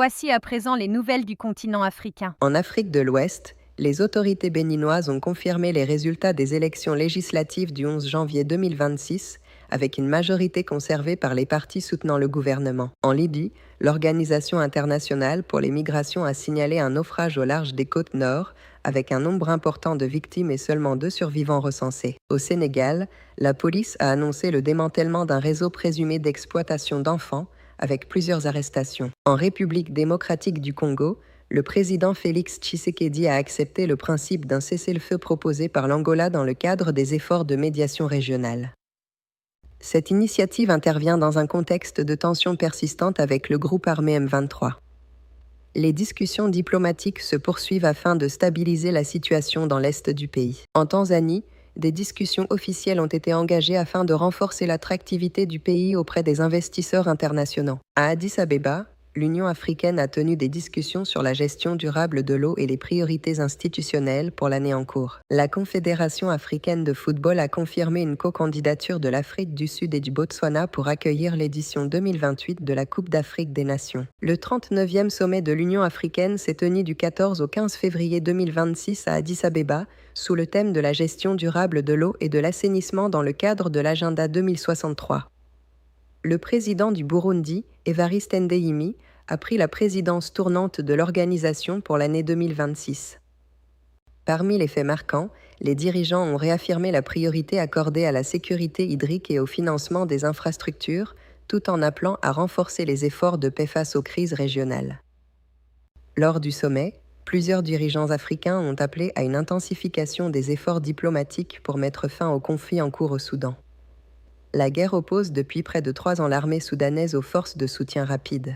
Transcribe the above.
Voici à présent les nouvelles du continent africain. En Afrique de l'Ouest, les autorités béninoises ont confirmé les résultats des élections législatives du 11 janvier 2026, avec une majorité conservée par les partis soutenant le gouvernement. En Libye, l'Organisation internationale pour les migrations a signalé un naufrage au large des côtes nord, avec un nombre important de victimes et seulement 2 survivants recensés. Au Sénégal, la police a annoncé le démantèlement d'un réseau présumé d'exploitation d'enfants, avec plusieurs arrestations. En République démocratique du Congo, le président Félix Tshisekedi a accepté le principe d'un cessez-le-feu proposé par l'Angola dans le cadre des efforts de médiation régionale. Cette initiative intervient dans un contexte de tensions persistantes avec le groupe armé M23. Les discussions diplomatiques se poursuivent afin de stabiliser la situation dans l'est du pays. En Tanzanie, des discussions officielles ont été engagées afin de renforcer l'attractivité du pays auprès des investisseurs internationaux. À Addis Abeba, l'Union africaine a tenu des discussions sur la gestion durable de l'eau et les priorités institutionnelles pour l'année en cours. La Confédération africaine de football a confirmé une co-candidature de l'Afrique du Sud et du Botswana pour accueillir l'édition 2028 de la Coupe d'Afrique des Nations. Le 39e sommet de l'Union africaine s'est tenu du 14 au 15 février 2026 à Addis Abeba, sous le thème de la gestion durable de l'eau et de l'assainissement dans le cadre de l'agenda 2063. Le président du Burundi, Evariste Ndayishimiye, a pris la présidence tournante de l'organisation pour l'année 2026. Parmi les faits marquants, les dirigeants ont réaffirmé la priorité accordée à la sécurité hydrique et au financement des infrastructures, tout en appelant à renforcer les efforts de paix face aux crises régionales. Lors du sommet, plusieurs dirigeants africains ont appelé à une intensification des efforts diplomatiques pour mettre fin au conflit en cours au Soudan. La guerre oppose depuis près de 3 ans l'armée soudanaise aux forces de soutien rapide.